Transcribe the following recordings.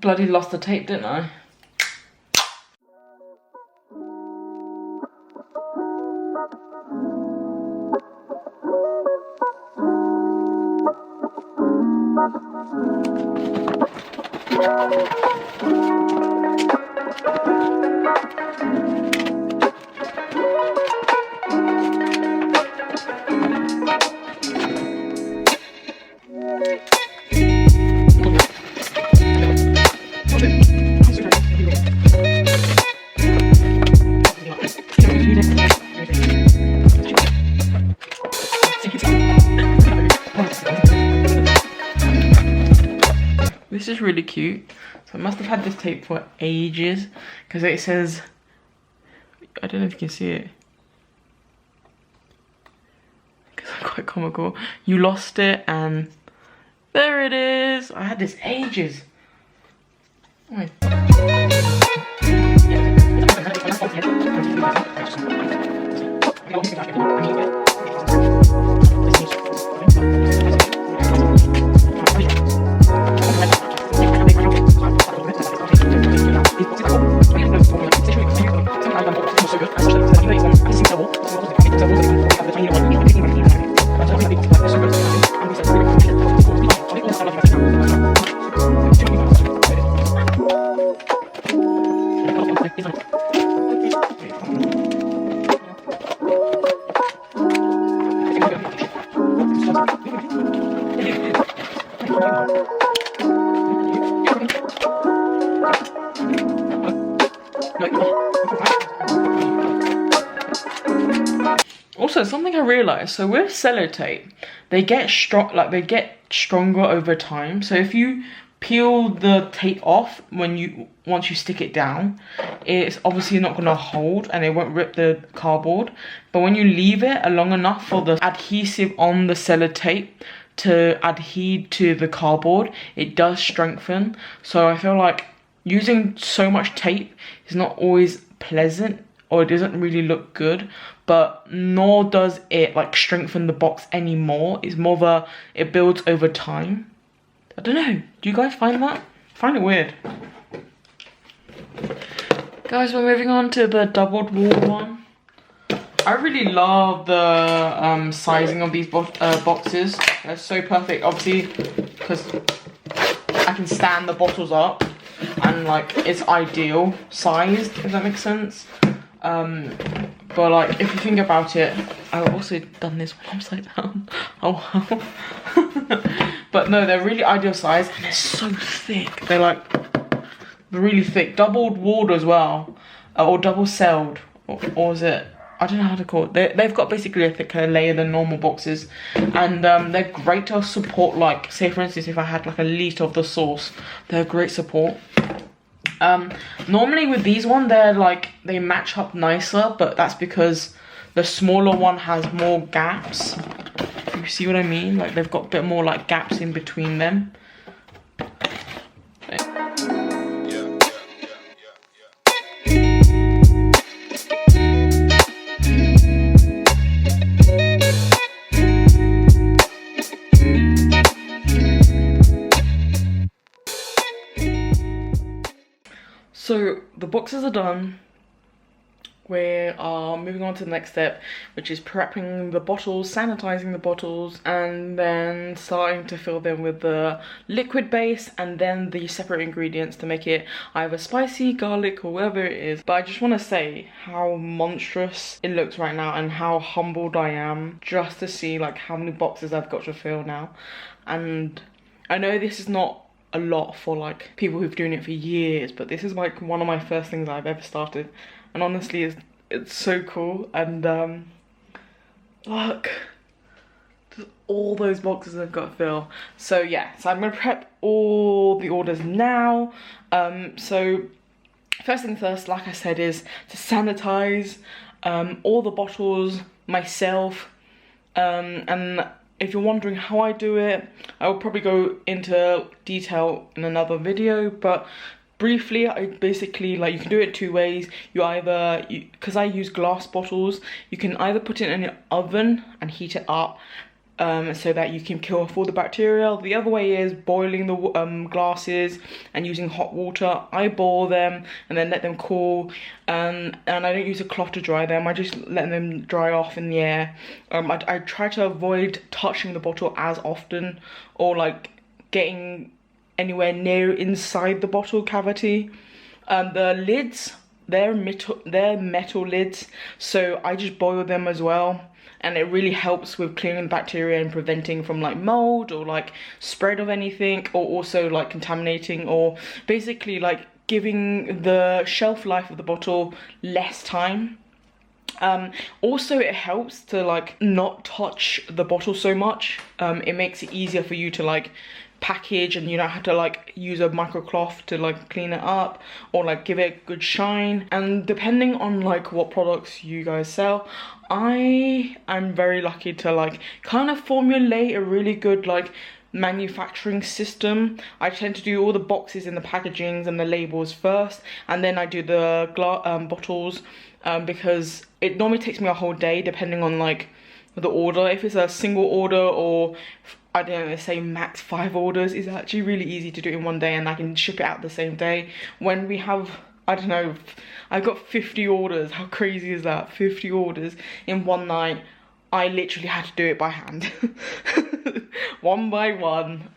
Bloody lost the tape, didn't I? This is really cute. So I must have had this tape for ages because it says, I don't know if you can see it. It's quite comical. You lost it and there it is. I had this ages. Oh my. Also, something I realized, so with sellotape, they get stronger over time. So if you peel the tape off once you stick it down, it's obviously not going to hold and it won't rip the cardboard. But when you leave it long enough for the adhesive on the sellotape to adhere to the cardboard, it does strengthen. So I feel like using so much tape is not always pleasant, or it doesn't really look good, but nor does it like strengthen the box anymore. It's more it builds over time. I don't know, do you guys find that? I find it weird. Guys, we're moving on to the doubled wall one. I really love the sizing of these boxes. They're so perfect, obviously, because I can stand the bottles up and like it's ideal sized, if that makes sense. But like if you think about it, I've also done this one upside down. Oh wow. But no, they're really ideal size and they're so thick. They're really thick, doubled walled as well, or double celled, or is it? I don't know how to call it. They've got basically a thicker layer than normal boxes, and they're great to support, like, say for instance if I had like a litre of the sauce, they're great support. Normally with these one, they match up nicer, but that's because the smaller one has more gaps. You see what I mean? Like they've got a bit more like gaps in between them. So the boxes are done. We are moving on to the next step, which is prepping the bottles, sanitizing the bottles, and then starting to fill them with the liquid base and then the separate ingredients to make it either spicy, garlic, or whatever it is. But I just want to say how monstrous it looks right now and how humbled I am just to see like how many boxes I've got to fill now. And I know this is not a lot for like people who've been doing it for years, but this is like one of my first things I've ever started, and honestly it's so cool. And look, just all those boxes I've got to fill. So yeah, so I'm gonna prep all the orders now. So first thing first, like I said, is to sanitize all the bottles myself, and if you're wondering how I do it, I will probably go into detail in another video, but briefly, I basically, like, you can do it two ways. Because I use glass bottles, you can either put it in an oven and heat it up, so that you can kill off all the bacteria. The other way is boiling the glasses and using hot water. I boil them and then let them cool, and I don't use a cloth to dry them. I just let them dry off in the air. I try to avoid touching the bottle as often, or like getting anywhere near inside the bottle cavity. The lids, they're metal lids, so I just boil them as well, and it really helps with clearing bacteria and preventing from like mold or like spread of anything, or also like contaminating, or basically like giving the shelf life of the bottle less time. Also it helps to like not touch the bottle so much. It makes it easier for you to like package, and you don't have to like use a microcloth to like clean it up or like give it a good shine. And depending on like what products you guys sell, I am very lucky to like kind of formulate a really good like manufacturing system. I tend to do all the boxes and the packagings and the labels first, and then I do the bottles, because it normally takes me a whole day depending on like the order. If it's a single order, or I don't know, say max 5 orders, it's actually really easy to do it in one day and I can ship it out the same day. When we have, I don't know, I've got 50 orders. How crazy is that? 50 orders in one night. I literally had to do it by hand. One by one,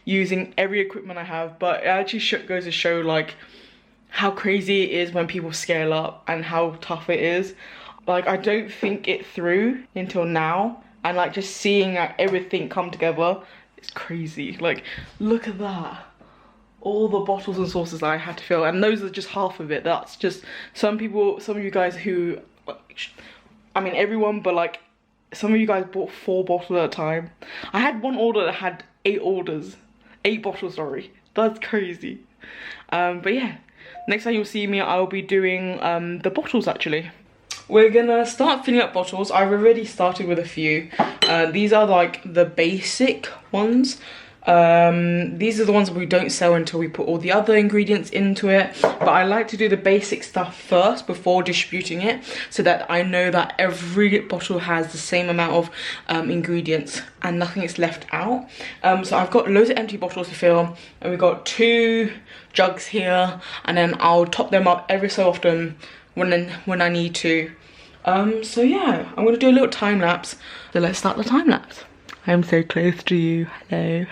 using every equipment I have. But it actually goes to show like how crazy it is when people scale up and how tough it is. Like, I don't think it through until now, and like just seeing like everything come together, it's crazy. Like, look at that. All the bottles and sauces that I had to fill, and those are just half of it. That's just some of you guys who, I mean everyone, but like some of you guys bought 4 bottles at a time. I had one order that had 8 bottles, sorry. That's crazy. But yeah, next time you'll see me, I'll be doing the bottles actually. We're gonna start filling up bottles. I've already started with a few. These are like the basic ones. These are the ones we don't sell until we put all the other ingredients into it, but I like to do the basic stuff first before distributing it, so that I know that every bottle has the same amount of ingredients and nothing is left out. So I've got loads of empty bottles to fill, and we've got 2 jugs here, and then I'll top them up every so often when I need to. So yeah, I'm gonna do a little time lapse. So let's start the time lapse. I'm so close to you. Hello.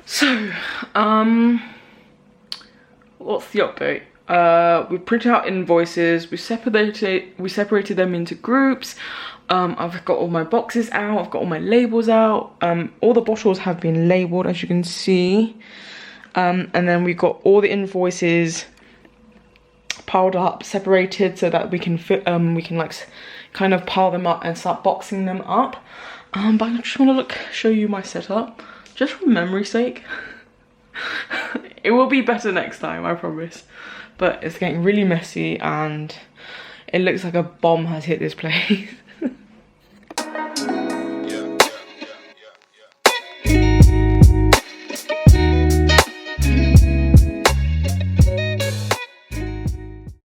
So, what's the update? We printed out invoices, we separated them into groups. I've got all my boxes out, I've got all my labels out. All the bottles have been labeled, as you can see. And then we've got all the invoices piled up, separated, so that we can like kind of pile them up and start boxing them up. But I just want to show you my setup, just for memory's sake. It will be better next time, I promise. But it's getting really messy and it looks like a bomb has hit this place.